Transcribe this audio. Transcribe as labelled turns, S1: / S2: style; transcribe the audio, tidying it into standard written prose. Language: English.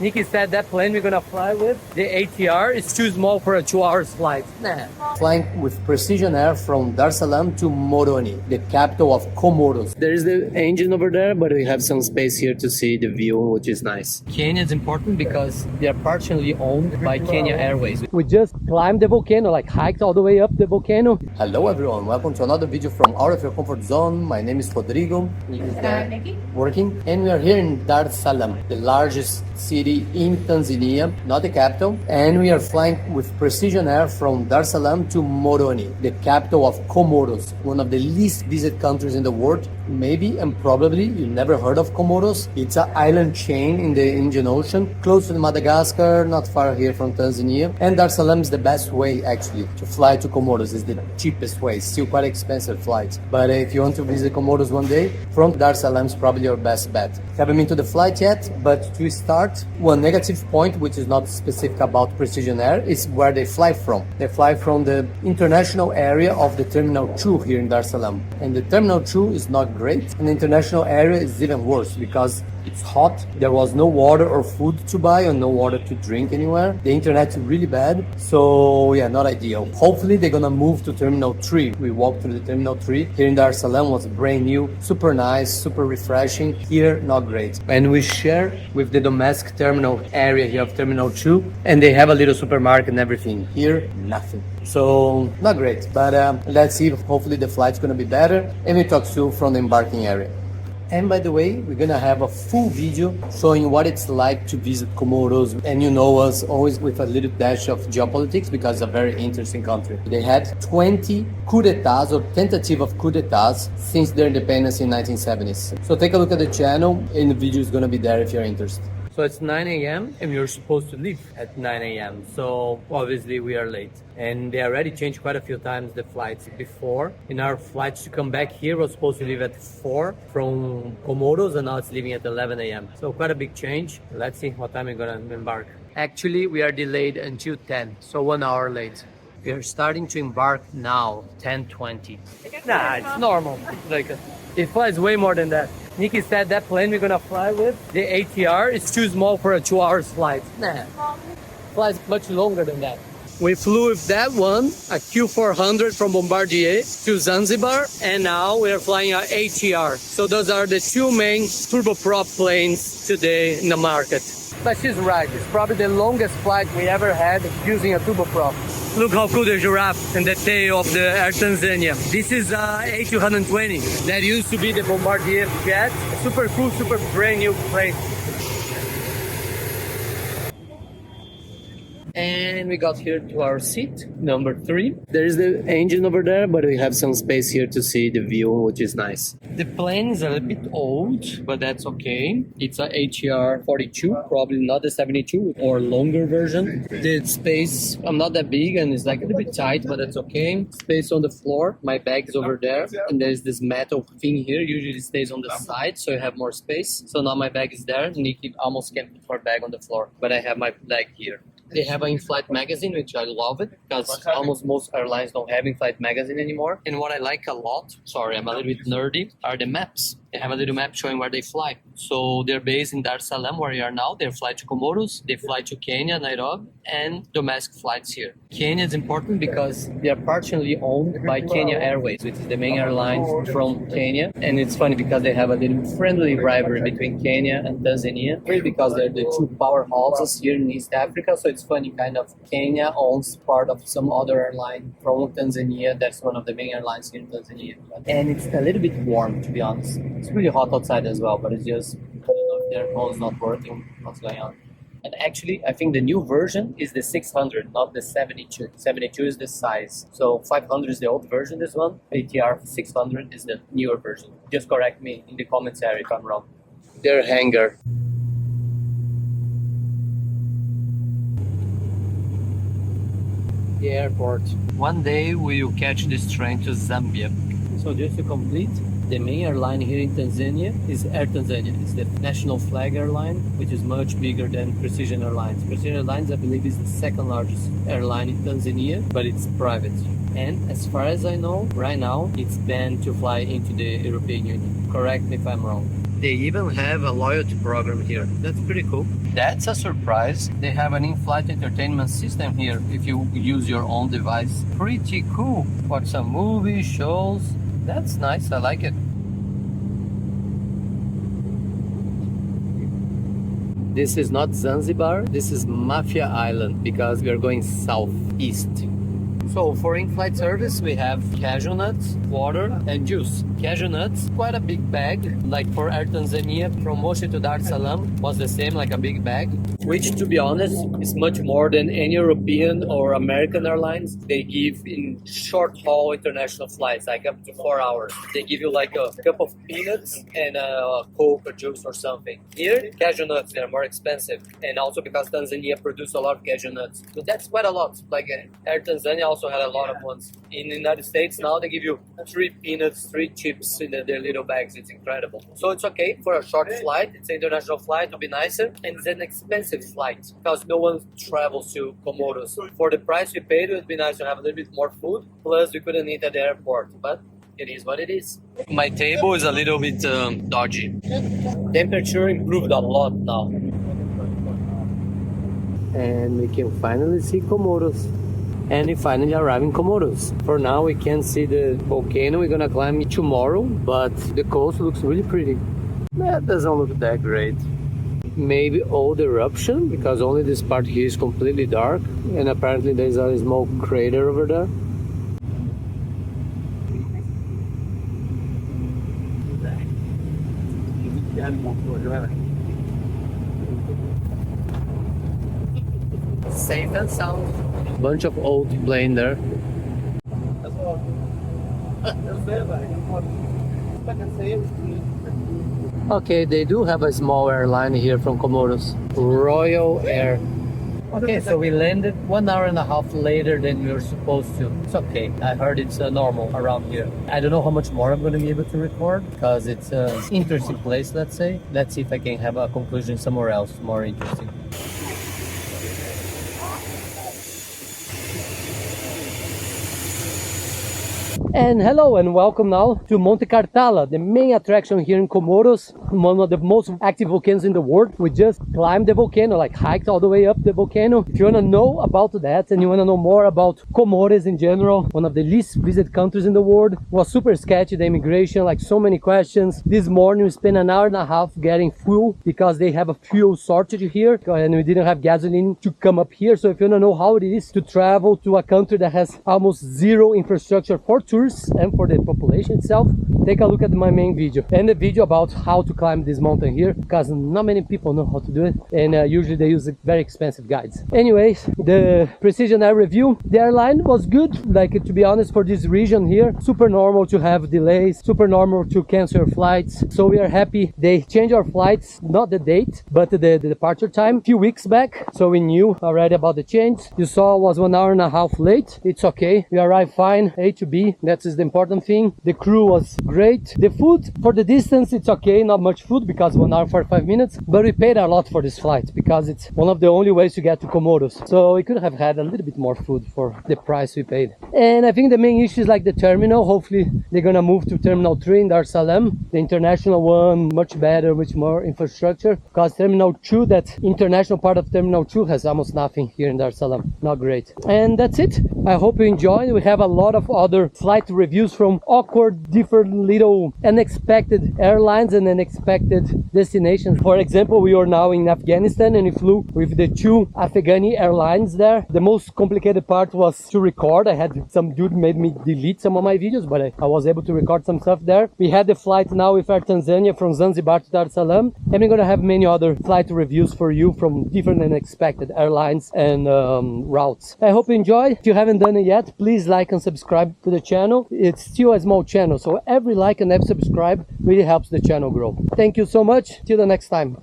S1: Nikki said that plane we're gonna fly with, the ATR, is too small for a 2 hour flight. Nah. Flying with Precision Air from Dar es Salaam to Moroni, the capital of Comoros. There is the engine over there, but we have some space here to see the view, which is nice. Kenya is important because they are partially owned by Kenya Airways. We just climbed the volcano, like hiked all the way up the volcano. Hello everyone, welcome to another video from out of your comfort zone. My name is Rodrigo. Working, and we are here in Dar es Salaam, the largest city in Tanzania, not the capital, and we are flying with Precision Air from Dar es Salaam to Moroni, the capital of Comoros, one of the least visited countries in the world. Maybe and probably you never heard of Comoros. It's an island chain in the Indian Ocean, close to Madagascar, not far here from Tanzania. And Dar es Salaam is the best way actually to fly to Comoros. It's the cheapest way, still quite expensive flights. But if you want to visit Comoros one day, from Dar es Salaam is probably your best bet. Haven't been to the flight yet, but to start, one negative point, which is not specific about Precision Air, is where they fly from. They fly from the international area of the Terminal 2 here in Dar es Salaam. And the Terminal 2 is not great, and the international area is even worse because it's hot. There was no water or food to buy or no water to drink anywhere. The internet is really bad. So yeah, not ideal. Hopefully they're gonna move to Terminal 3. We walked through the Terminal 3 here in Dar es Salaam, was brand new, super nice, super refreshing. Here, not great. And we share with the domestic terminal area here of Terminal 2, and they have a little supermarket and everything. Here, nothing. So not great, but let's see. Hopefully the flight's gonna be better, and we talk soon from the embarking area. And by the way, we're gonna have a full video showing what it's like to visit Comoros. And you know us always with a little dash of geopolitics because it's a very interesting country. They had 20 coup d'etats or tentative of coup d'etats since their independence in 1970s. So take a look at the channel and the video is gonna be there if you're interested. So it's 9 a.m. and we were supposed to leave at 9 a.m. So obviously we are late. And they already changed quite a few times the flights before. In our flights to come back here was supposed to leave at 4 from Comoros, and now it's leaving at 11 a.m. So quite a big change. Let's see what time we're gonna embark. Actually, we are delayed until 10, so 1 hour late. We are starting to embark now, 10:20. Nah, it's normal. Like it flies way more than that. Nikki said that plane we're gonna fly with, the ATR, is too small for a 2 hour flight. Nah, flies much longer than that. We flew with that one, a Q400 from Bombardier to Zanzibar, and now we are flying our ATR. So those are the two main turboprop planes today in the market. But she's right, it's probably the longest flight we ever had using a turboprop. Look how cool the giraffe and the tail of the Air Tanzania. This is A220. That used to be the Bombardier jet. Super cool, super brand new plane. And we got here to our seat, number 3. There is the engine over there, but we have some space here to see the view, which is nice. The plane is a little bit old, but that's okay. It's a ATR 42, probably not the 72 or longer version. The space, I'm not that big and it's like a little bit tight, but that's okay. Space on the floor, my bag is over there, and there's this metal thing here, usually it stays on the side, so you have more space. So now my bag is there. Nikki almost can't put her bag on the floor, but I have my bag here. They have an in-flight magazine, which I love it, because almost most airlines don't have in-flight magazine anymore. And what I like a lot, sorry, I'm a little bit nerdy, are the maps. They have a little map showing where they fly. So they're based in Dar es Salaam, where we are now. They fly to Comoros, they fly to Kenya, Nairobi, and domestic flights here. Kenya is important because they are partially owned by Kenya Airways, which is the main airline from Kenya. And it's funny because they have a little friendly rivalry between Kenya and Tanzania, because they're the two powerhouses here in East Africa. So it's funny, kind of Kenya owns part of some other airline from Tanzania. That's one of the main airlines here in Tanzania. And it's a little bit warm, to be honest. It's really hot outside as well, but it's just, I don't know if their phone's not working, what's going on. And actually, I think the new version is the 600, not the 72. 72 is the size. So 500 is the old version, this one. ATR 600 is the newer version. Just correct me in the comments area if I'm wrong. Their hangar. The airport. One day we will catch this train to Zambia. So just to complete, the main airline here in Tanzania is Air Tanzania. It's the national flag airline, which is much bigger than Precision Airlines. Precision Airlines, I believe, is the second largest airline in Tanzania, but it's private. And as far as I know, right now, it's banned to fly into the European Union. Correct me if I'm wrong. They even have a loyalty program here. That's pretty cool. That's a surprise. They have an in-flight entertainment system here if you use your own device. Pretty cool. Watch some movies, shows. That's nice. I like it. This is not Zanzibar. This is Mafia Island because we are going southeast. So for in-flight service, we have cashew nuts, water, and juice. Cashew nuts, quite a big bag. Like for Air Tanzania, from Moshi to Dar es Salaam was the same, like a big bag. Which, to be honest, is much more than any European or American airlines they give in short-haul international flights, like up to 4 hours. They give you like a cup of peanuts and a Coke or juice or something. Here, cashew nuts, they're more expensive. And also because Tanzania produces a lot of cashew nuts. But that's quite a lot. Like Air Tanzania also had a lot of ones. In the United States now they give you 3 peanuts, 3 chips in their little bags. It's incredible. So it's okay for a short flight. It's an international flight to be nicer, and it's an expensive flight because no one travels to Comoros. For the price we paid, it would be nice to have a little bit more food. Plus we couldn't eat at the airport, but it is what it is. My table is a little bit dodgy. Temperature improved a lot now. And we can finally see Comoros. And we finally arrive in Comoros. For now we can't see the volcano. We're gonna climb it tomorrow, but the coast looks really pretty. That doesn't look that great. Maybe old eruption, because only this part here is completely dark, and apparently there's a small crater over there. Safe and sound. Bunch of old plane there. Okay, they do have a small airline here from Comoros. Royal Air. Okay, so we landed 1 hour and a half later than we were supposed to. It's okay. I heard it's normal around here. I don't know how much more I'm going to be able to record because it's an interesting place, let's say. Let's see if I can have a conclusion somewhere else more interesting. And hello and welcome now to Monte Cartala, the main attraction here in Comoros, one of the most active volcanoes in the world. We just climbed the volcano, like hiked all the way up the volcano. If you want to know about that and you want to know more about Comoros in general, one of the least visited countries in the world, was super sketchy, the immigration, like so many questions. This morning we spent an hour and a half getting fuel because they have a fuel shortage here and we didn't have gasoline to come up here. So if you want to know how it is to travel to a country that has almost zero infrastructure for tourists and for the population itself, take a look at my main video and the video about how to climb this mountain here, because not many people know how to do it, and usually they use very expensive guides. Anyways, the Precision Air review, the airline was good. Like, to be honest, for this region here, super normal to have delays, super normal to cancel your flights. So we are happy they changed our flights, not the date but the departure time, a few weeks back, so we knew already about the change. You saw I was 1 hour and a half late. It's okay, we arrived fine, A to B. That is the important thing. The crew was great. The food, for the distance, it's okay, not much food because 1 hour 45 minutes, but we paid a lot for this flight because it's one of the only ways to get to Comoros, so we could have had a little bit more food for the price we paid. And I think the main issue is like the terminal. Hopefully they're gonna move to Terminal 3 in Dar es Salaam, the international one, much better, much more infrastructure, because Terminal 2, that international part of Terminal 2, has almost nothing here in Dar es Salaam. Not great. And that's it. I hope you enjoyed. We have a lot of other flight reviews from awkward, different, little unexpected airlines and unexpected destinations. For example, we are now in Afghanistan and we flew with the 2 Afghani airlines there. The most complicated part was to record. I had some dude made me delete some of my videos, but I was able to record some stuff there. We had the flight now with Air Tanzania from Zanzibar to Dar es Salaam, and we're gonna have many other flight reviews for you from different unexpected airlines and routes. I hope you enjoy. If you haven't done it yet, please like and subscribe to the channel. It's still a small channel, so every like and every subscribe really helps the channel grow. Thank you so much. Till the next time.